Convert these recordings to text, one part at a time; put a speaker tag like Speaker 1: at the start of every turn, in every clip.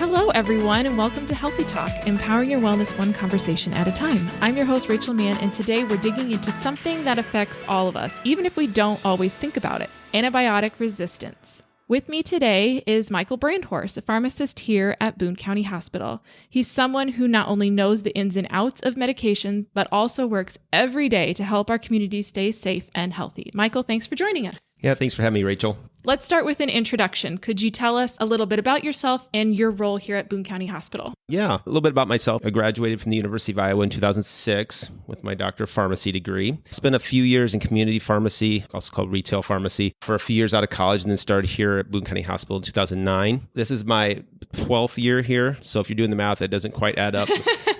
Speaker 1: Hello, everyone, and welcome to Healthy Talk, empowering your wellness one conversation at a time. I'm your host, Rachel Mann, and today we're digging into something that affects all of us, even if we don't always think about it: antibiotic resistance. With me today is Mikel Brandhorst, a pharmacist here at Boone County Hospital. He's someone who not only knows the ins and outs of medication, but also works every day to help our community stay safe and healthy. Mikel, thanks for joining us.
Speaker 2: Yeah, thanks for having me, Rachel.
Speaker 1: Let's start with an introduction. Could you tell us a little bit about yourself and your role here at Boone County Hospital?
Speaker 2: Yeah, a little bit about myself. I graduated from the University of Iowa in 2006 with my Doctor of Pharmacy degree. Spent a few years in community pharmacy, also called retail pharmacy, for a few years out of college, and then started here at Boone County Hospital in 2009. This is my 12th year here, so if you're doing the math, it doesn't quite add up.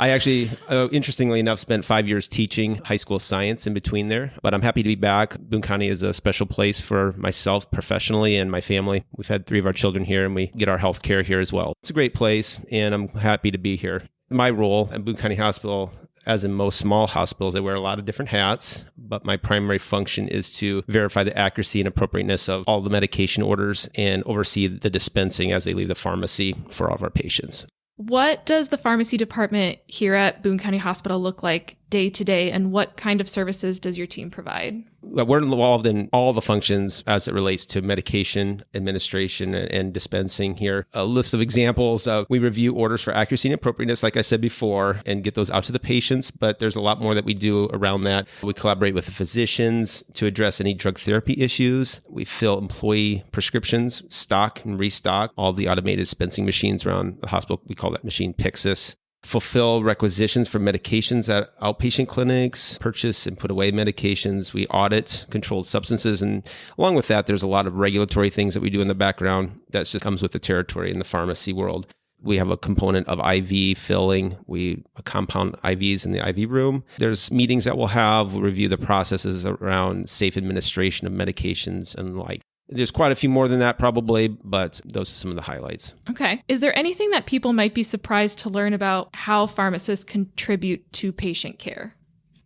Speaker 2: I actually, interestingly enough, spent 5 years teaching high school science in between there, but I'm happy to be back. Boone County is a special place for myself professionally and my family. We've had 3 of our children here, and we get our health care here as well. It's a great place, and I'm happy to be here. My role at Boone County Hospital, as in most small hospitals, I wear a lot of different hats, but my primary function is to verify the accuracy and appropriateness of all the medication orders and oversee the dispensing as they leave the pharmacy for all of our patients.
Speaker 1: What does the pharmacy department here at Boone County Hospital look like day to day, and what kind of services does your team provide?
Speaker 2: We're involved in all the functions as it relates to medication administration and dispensing here. A list of examples. We review orders for accuracy and appropriateness, like I said before, and get those out to the patients, but there's a lot more that we do around that. We collaborate with the physicians to address any drug therapy issues. We fill employee prescriptions, stock and restock all the automated dispensing machines around the hospital. We call that machine Pixis. Fulfill requisitions for medications at outpatient clinics, purchase and put away medications. We audit controlled substances. And along with that, there's a lot of regulatory things that we do in the background that just comes with the territory in the pharmacy world. We have a component of IV filling. We compound IVs in the IV room. There's meetings that we'll have. We'll review the processes around safe administration of medications and the like. There's quite a few more than that probably, but those are some of the highlights.
Speaker 1: Okay. Is there anything that people might be surprised to learn about how pharmacists contribute to patient care?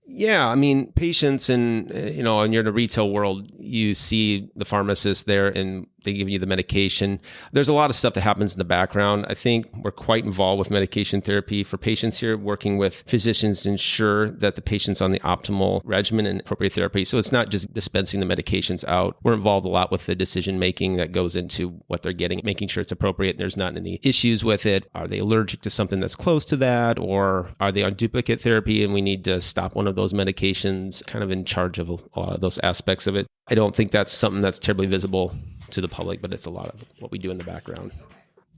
Speaker 2: Yeah, I mean, patients and, when you're in the retail world, you see the pharmacist there and they give you the medication. There's a lot of stuff that happens in the background. I think we're quite involved with medication therapy for patients here, working with physicians to ensure that the patient's on the optimal regimen and appropriate therapy. So it's not just dispensing the medications out. We're involved a lot with the decision making that goes into what they're getting, making sure it's appropriate and there's not any issues with it. Are they allergic to something that's close to that? Or are they on duplicate therapy and we need to stop one of those medications? Kind of in charge of a lot of those aspects of it. I don't think that's something that's terribly visible to the public, but it's a lot of what we do in the background.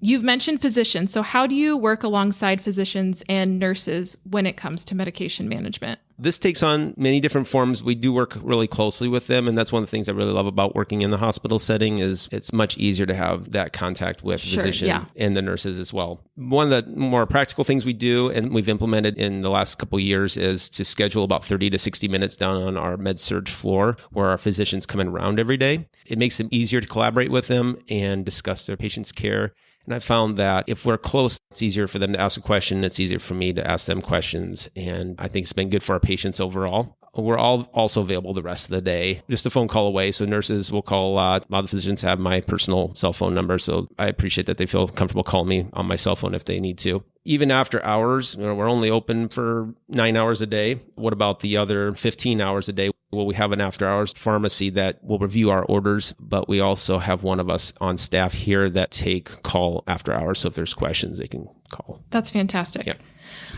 Speaker 1: You've mentioned physicians. So how do you work alongside physicians and nurses when it comes to medication management?
Speaker 2: This takes on many different forms. We do work really closely with them. And that's one of the things I really love about working in the hospital setting is it's much easier to have that contact with physician and the nurses as well. One of the more practical things we do and we've implemented in the last couple of years is to schedule about 30 to 60 minutes down on our med-surg floor where our physicians come in around every day. It makes it easier to collaborate with them and discuss their patients' care. And I found that if we're close, it's easier for them to ask a question. It's easier for me to ask them questions. And I think it's been good for our patients overall. We're all also available the rest of the day, just a phone call away. So nurses will call a lot. A lot of physicians have my personal cell phone number. So I appreciate that they feel comfortable calling me on my cell phone if they need to. Even after hours, we're only open for 9 hours a day. What about the other 15 hours a day? Well, we have an after-hours pharmacy that will review our orders, but we also have one of us on staff here that take call after hours. So if there's questions, they can call.
Speaker 1: That's fantastic.
Speaker 2: Yeah.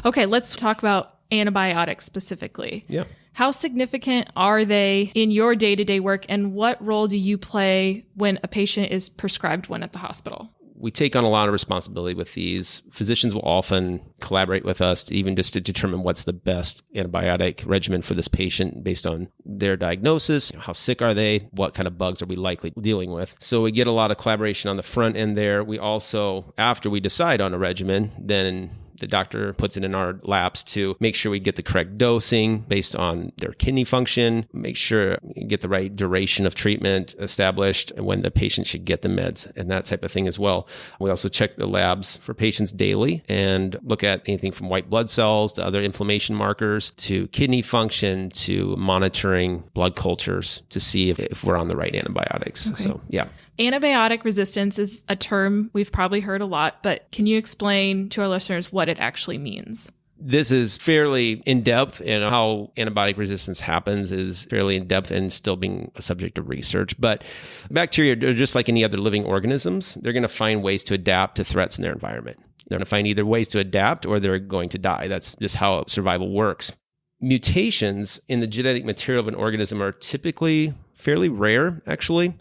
Speaker 1: Okay, let's talk about antibiotics specifically.
Speaker 2: Yeah.
Speaker 1: How significant are they in your day-to-day work, and what role do you play when a patient is prescribed one at the hospital?
Speaker 2: We take on a lot of responsibility with these. Physicians will often collaborate with us to determine what's the best antibiotic regimen for this patient based on their diagnosis. How sick are they? What kind of bugs are we likely dealing with? So we get a lot of collaboration on the front end there. We also, after we decide on a regimen, then the doctor puts it in our laps to make sure we get the correct dosing based on their kidney function, make sure you get the right duration of treatment established, and when the patient should get the meds and that type of thing as well. We also check the labs for patients daily and look at anything from white blood cells to other inflammation markers to kidney function to monitoring blood cultures to see if we're on the right antibiotics.
Speaker 1: Okay.
Speaker 2: So, yeah.
Speaker 1: Antibiotic resistance is a term we've probably heard a lot, but can you explain to our listeners what it actually means?
Speaker 2: This is fairly in-depth, and how antibiotic resistance happens is fairly in-depth and still being a subject of research. But bacteria are just like any other living organisms. They're going to find ways to adapt to threats in their environment. They're going to find either ways to adapt or they're going to die. That's just how survival works. Mutations in the genetic material of an organism are typically fairly rare, actually.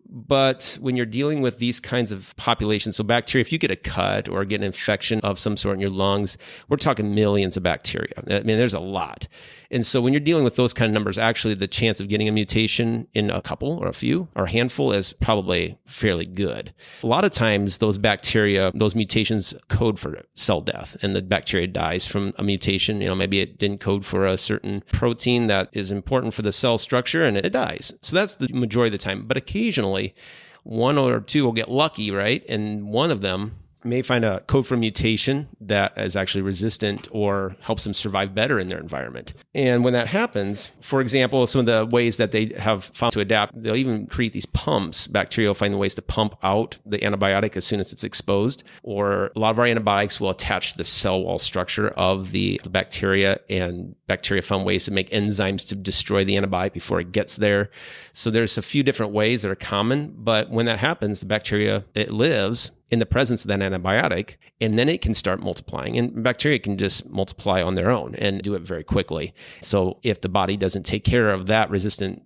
Speaker 2: But when you're dealing with these kinds of populations, so bacteria, if you get a cut or get an infection of some sort in your lungs, we're talking millions of bacteria. I mean, there's a lot. And so when you're dealing with those kind of numbers, actually the chance of getting a mutation in a couple or a few or a handful is probably fairly good. A lot of times those bacteria, those mutations code for cell death, and the bacteria dies from a mutation. Maybe it didn't code for a certain protein that is important for the cell structure and it dies. So that's the majority of the time. But occasionally, one or two will get lucky, right? And one of them may find a code for mutation that is actually resistant or helps them survive better in their environment. And when that happens, for example, some of the ways that they have found to adapt, they'll even create these pumps. Bacteria will find ways to pump out the antibiotic as soon as it's exposed. Or a lot of our antibiotics will attach to the cell wall structure of the bacteria, and bacteria found ways to make enzymes to destroy the antibiotic before it gets there. So there's a few different ways that are common, but when that happens, the bacteria, it lives in the presence of that antibiotic, and then it can start multiplying. And bacteria can just multiply on their own and do it very quickly. So if the body doesn't take care of that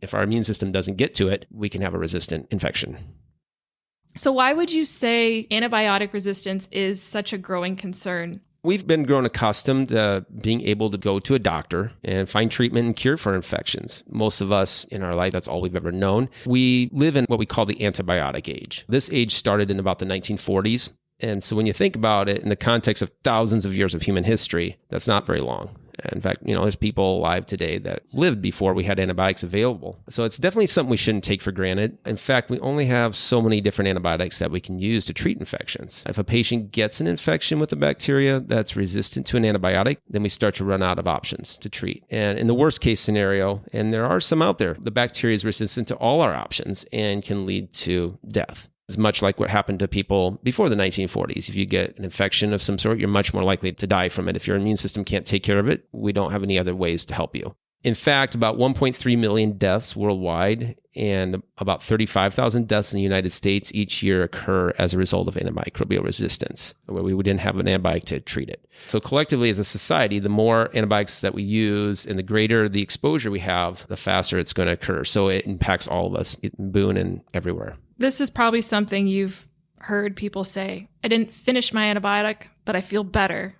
Speaker 2: if our immune system doesn't get to it, we can have a resistant infection.
Speaker 1: So why would you say antibiotic resistance is such a growing concern?
Speaker 2: We've been grown accustomed to being able to go to a doctor and find treatment and cure for infections. Most of us in our life, that's all we've ever known. We live in what we call the antibiotic age. This age started in about the 1940s. And so when you think about it in the context of thousands of years of human history, that's not very long. In fact, there's people alive today that lived before we had antibiotics available. So it's definitely something we shouldn't take for granted. In fact, we only have so many different antibiotics that we can use to treat infections. If a patient gets an infection with a bacteria that's resistant to an antibiotic, then we start to run out of options to treat. And in the worst case scenario, and there are some out there, the bacteria is resistant to all our options and can lead to death. It's much like what happened to people before the 1940s. If you get an infection of some sort, you're much more likely to die from it. If your immune system can't take care of it, we don't have any other ways to help you. In fact, about 1.3 million deaths worldwide and about 35,000 deaths in the United States each year occur as a result of antimicrobial resistance, where we didn't have an antibiotic to treat it. So collectively as a society, the more antibiotics that we use and the greater the exposure we have, the faster it's going to occur. So it impacts all of us in Boone and everywhere.
Speaker 1: This is probably something you've heard people say. I didn't finish my antibiotic, but I feel better.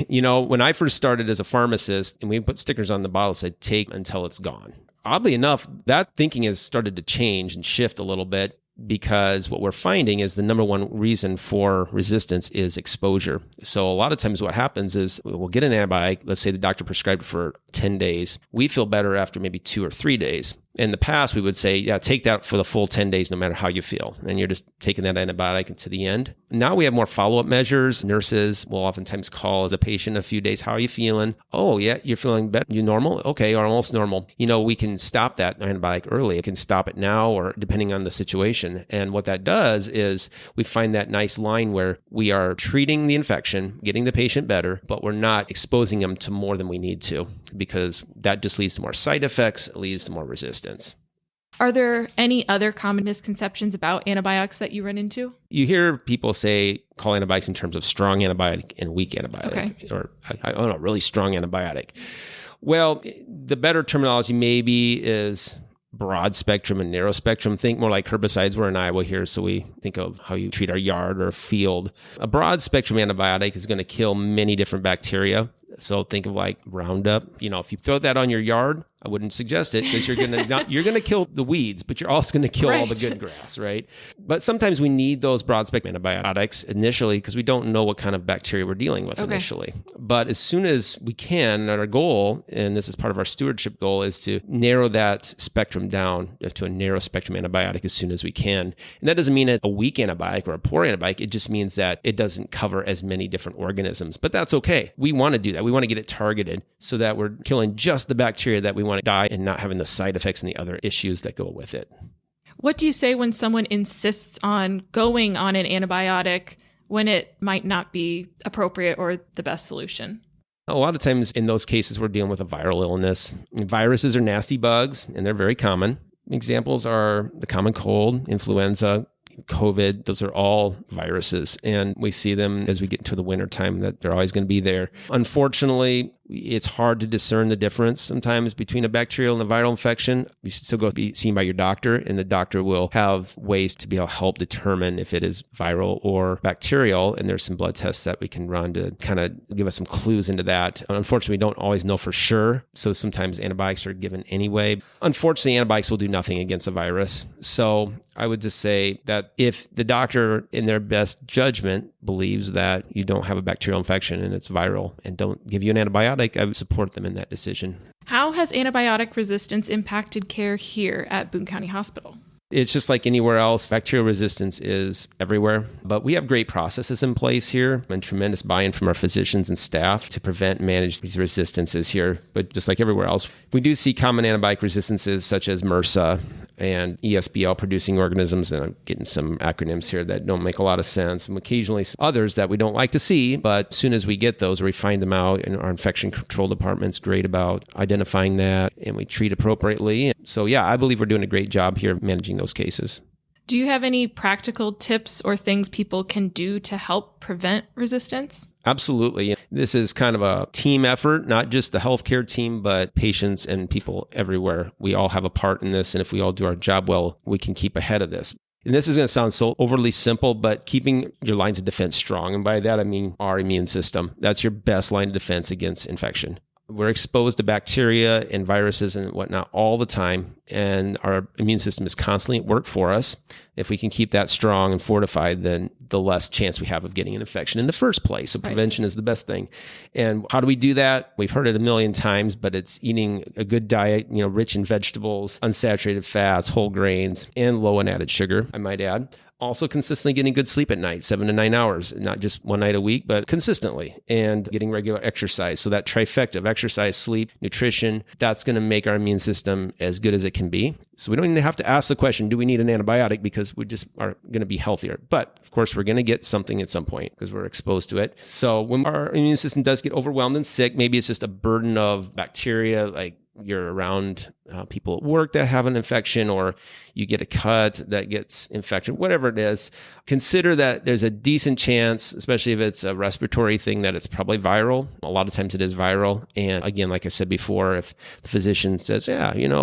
Speaker 2: When I first started as a pharmacist and we put stickers on the bottle that said, take until it's gone. Oddly enough, that thinking has started to change and shift a little bit, because what we're finding is the number one reason for resistance is exposure. So a lot of times what happens is we'll get an antibiotic. Let's say the doctor prescribed it for 10 days. We feel better after maybe 2 or 3 days. In the past, we would say, yeah, take that for the full 10 days, no matter how you feel. And you're just taking that antibiotic to the end. Now we have more follow-up measures. Nurses will oftentimes call the patient a few days. How are you feeling? Oh, yeah, you're feeling better. You normal? Okay, or almost normal. We can stop that antibiotic early. It can stop it now or depending on the situation. And what that does is we find that nice line where we are treating the infection, getting the patient better, but we're not exposing them to more than we need to, because that just leads to more side effects, it leads to more resistance.
Speaker 1: Are there any other common misconceptions about antibiotics that you run into?
Speaker 2: You hear people call antibiotics in terms of strong antibiotic and weak antibiotic, or I don't know, really strong antibiotic. Well, the better terminology maybe is broad spectrum and narrow spectrum. Think more like herbicides. We're in Iowa here, so we think of how you treat our yard or field. A broad spectrum antibiotic is going to kill many different bacteria. So think of like Roundup. If you throw that on your yard, I wouldn't suggest it because you're gonna kill the weeds, but you're also gonna kill all the good grass, right? But sometimes we need those broad spectrum antibiotics initially because we don't know what kind of bacteria we're dealing with initially. But as soon as we can, our goal, and this is part of our stewardship goal, is to narrow that spectrum down to a narrow spectrum antibiotic as soon as we can. And that doesn't mean a weak antibiotic or a poor antibiotic. It just means that it doesn't cover as many different organisms. But that's okay. We want to do that. We want to get it targeted so that we're killing just the bacteria that we want to die and not having the side effects and the other issues that go with it.
Speaker 1: What do you say when someone insists on going on an antibiotic when it might not be appropriate or the best solution?
Speaker 2: A lot of times in those cases, we're dealing with a viral illness. Viruses are nasty bugs, and they're very common. Examples are the common cold, influenza, COVID. Those are all viruses. And we see them as we get into the wintertime that they're always going to be there. Unfortunately, it's hard to discern the difference sometimes between a bacterial and a viral infection. You should still go be seen by your doctor, and the doctor will have ways to be able to help determine if it is viral or bacterial. And there's some blood tests that we can run to kind of give us some clues into that. Unfortunately, we don't always know for sure. So sometimes antibiotics are given anyway. Unfortunately, antibiotics will do nothing against a virus. So I would just say that if the doctor, in their best judgment, believes that you don't have a bacterial infection and it's viral and don't give you an antibiotic, I would support them in that decision.
Speaker 1: How has antibiotic resistance impacted care here at Boone County Hospital?
Speaker 2: It's just like anywhere else. Bacterial resistance is everywhere, but we have great processes in place here and tremendous buy-in from our physicians and staff to prevent and manage these resistances here. But just like everywhere else, we do see common antibiotic resistances such as MRSA and ESBL producing organisms, and I'm getting some acronyms here that don't make a lot of sense, and occasionally others that we don't like to see, but as soon as we get those, we find them out, and our infection control department's great about identifying that, and we treat appropriately. So yeah, I believe we're doing a great job here managing those cases.
Speaker 1: Do you have any practical tips or things people can do to help prevent resistance?
Speaker 2: Absolutely. This is kind of a team effort, not just the healthcare team, but patients and people everywhere. We all have a part in this, and if we all do our job well, we can keep ahead of this. And this is going to sound so overly simple, but keeping your lines of defense strong. And by that, I mean our immune system. That's your best line of defense against infection. We're exposed to bacteria and viruses and whatnot all the time, and our immune system is constantly at work for us. If we can keep that strong and fortified, then the less chance we have of getting an infection in the first place. So prevention is the best thing. And how do we do that? We've heard it a million times, but it's eating a good diet, rich in vegetables, unsaturated fats, whole grains, and low in added sugar, I might add. Also consistently getting good sleep at night, 7 to 9 hours, not just one night a week, but consistently, and getting regular exercise. So that trifecta of exercise, sleep, nutrition, that's going to make our immune system as good as it can be. So we don't even have to ask the question, do we need an antibiotic? Because we just are going to be healthier. But of course, we're going to get something at some point because we're exposed to it. So when our immune system does get overwhelmed and sick, maybe it's just a burden of bacteria, like you're around people at work that have an infection, or you get a cut that gets infected, whatever it is, consider that there's a decent chance, especially if it's a respiratory thing, that it's probably viral. A lot of times it is viral. And again, like I said before, if the physician says,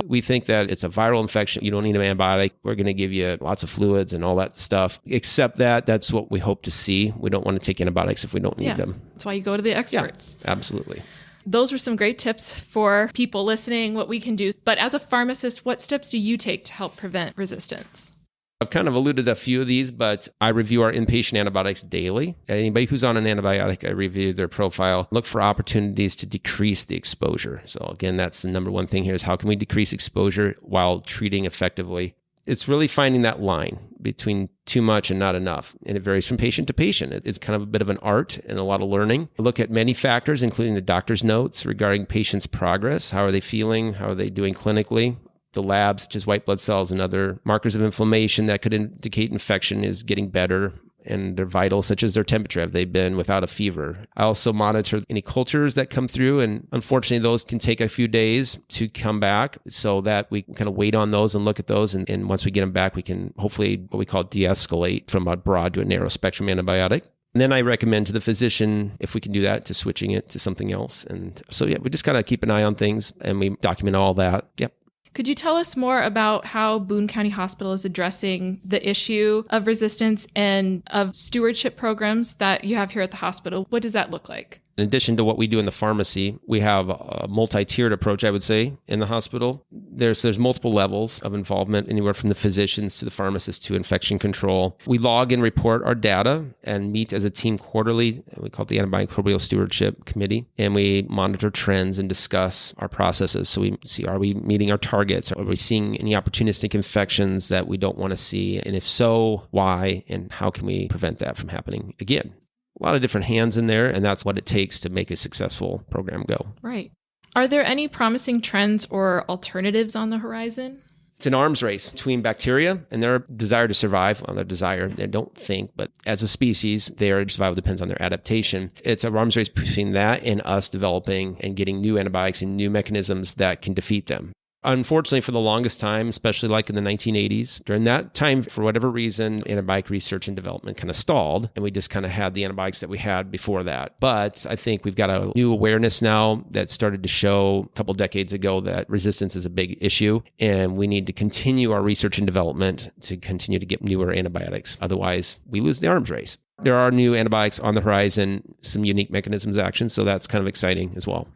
Speaker 2: we think that it's a viral infection, you don't need an antibiotic, we're going to give you lots of fluids and all that stuff. Except that's what we hope to see. We don't want to take antibiotics if we don't need them.
Speaker 1: That's why you go to the experts.
Speaker 2: Yeah, absolutely.
Speaker 1: Those were some great tips for people listening, what we can do. But as a pharmacist, what steps do you take to help prevent resistance?
Speaker 2: I've kind of alluded to a few of these, but I review our inpatient antibiotics daily. Anybody who's on an antibiotic, I review their profile, look for opportunities to decrease the exposure. So again, that's the number one thing here is how can we decrease exposure while treating effectively? It's really finding that line between too much and not enough. And it varies from patient to patient. It's kind of a bit of an art and a lot of learning. I look at many factors, including the doctor's notes regarding patients' progress. How are they feeling? How are they doing clinically? The labs, such as white blood cells and other markers of inflammation that could indicate infection, is getting better. And their vitals, such as their temperature, have they been without a fever? I also monitor any cultures that come through, and unfortunately, those can take a few days to come back, so that we kind of wait on those and look at those. And once we get them back, we can hopefully what we call de-escalate from a broad to a narrow spectrum antibiotic. And then I recommend to the physician, if we can do that, to switching it to something else. And so, we just kind of keep an eye on things, and we document all that. Yep.
Speaker 1: Could you tell us more about how Boone County Hospital is addressing the issue of resistance and of stewardship programs that you have here at the hospital? What does that look like?
Speaker 2: In addition to what we do in the pharmacy, we have a multi-tiered approach, I would say, in the hospital. There's multiple levels of involvement, anywhere from the physicians to the pharmacists to infection control. We log and report our data and meet as a team quarterly. We call it the Antimicrobial Stewardship Committee. And we monitor trends and discuss our processes. So we see, are we meeting our targets? Are we seeing any opportunistic infections that we don't want to see? And if so, why? And how can we prevent that from happening again? A lot of different hands in there, and that's what it takes to make a successful program go.
Speaker 1: Right. Are there any promising trends or alternatives on the horizon?
Speaker 2: It's an arms race between bacteria and their desire to survive. Well, their desire, they don't think, but as a species, their survival depends on their adaptation. It's an arms race between that and us developing and getting new antibiotics and new mechanisms that can defeat them. Unfortunately, for the longest time, especially like in the 1980s, during that time, for whatever reason, antibiotic research and development kind of stalled, and we just kind of had the antibiotics that we had before that. But I think we've got a new awareness now that started to show a couple decades ago that resistance is a big issue, and we need to continue our research and development to continue to get newer antibiotics. Otherwise, we lose the arms race. There are new antibiotics on the horizon, some unique mechanisms of action, so that's kind of exciting as well.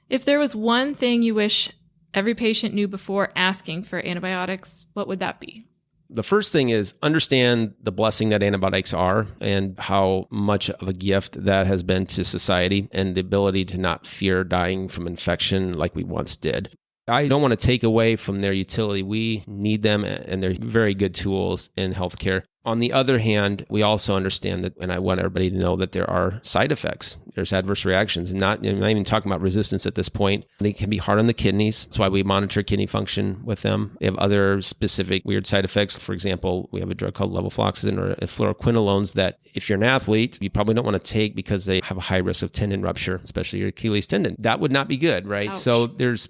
Speaker 1: If there was one thing you wish every patient knew before asking for antibiotics, what would that be?
Speaker 2: The first thing is understand the blessing that antibiotics are and how much of a gift that has been to society and the ability to not fear dying from infection like we once did. I don't want to take away from their utility. We need them, and they're very good tools in healthcare. On the other hand, we also understand that, and I want everybody to know that there are side effects. There's adverse reactions, and I'm not even talking about resistance at this point. They can be hard on the kidneys. That's why we monitor kidney function with them. They have other specific weird side effects. For example, we have a drug called levofloxacin or fluoroquinolones that if you're an athlete, you probably don't want to take because they have a high risk of tendon rupture, especially your Achilles tendon. That would not be good, right?
Speaker 1: Ouch.
Speaker 2: So there's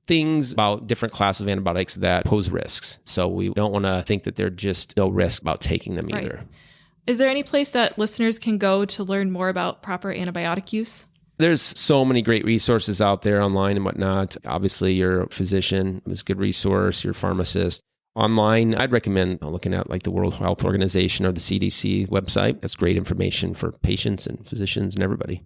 Speaker 2: things about different classes of antibiotics that pose risks. So we don't want to think that there's just no risk about taking them either.
Speaker 1: Right. Is there any place that listeners can go to learn more about proper antibiotic use?
Speaker 2: There's so many great resources out there online and whatnot. Obviously, your physician is a good resource, your pharmacist. Online, I'd recommend looking at like the World Health Organization or the CDC website. That's great information for patients and physicians and everybody.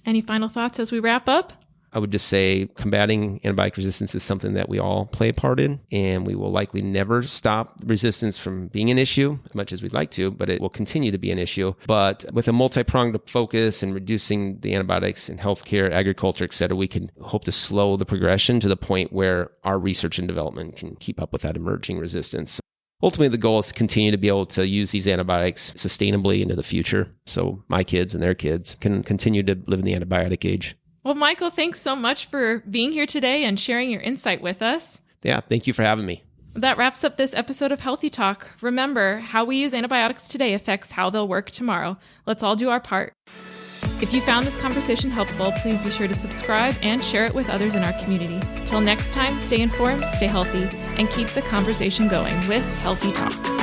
Speaker 1: Any final thoughts as we wrap up?
Speaker 2: I would just say combating antibiotic resistance is something that we all play a part in, and we will likely never stop resistance from being an issue as much as we'd like to, but it will continue to be an issue. But with a multi-pronged focus and reducing the antibiotics in healthcare, agriculture, et cetera, we can hope to slow the progression to the point where our research and development can keep up with that emerging resistance. Ultimately, the goal is to continue to be able to use these antibiotics sustainably into the future, so my kids and their kids can continue to live in the antibiotic age.
Speaker 1: Well, Mikel, thanks so much for being here today and sharing your insight with us.
Speaker 2: Yeah, thank you for having me.
Speaker 1: That wraps up this episode of Healthy Talk. Remember, how we use antibiotics today affects how they'll work tomorrow. Let's all do our part. If you found this conversation helpful, please be sure to subscribe and share it with others in our community. Till next time, stay informed, stay healthy, and keep the conversation going with Healthy Talk.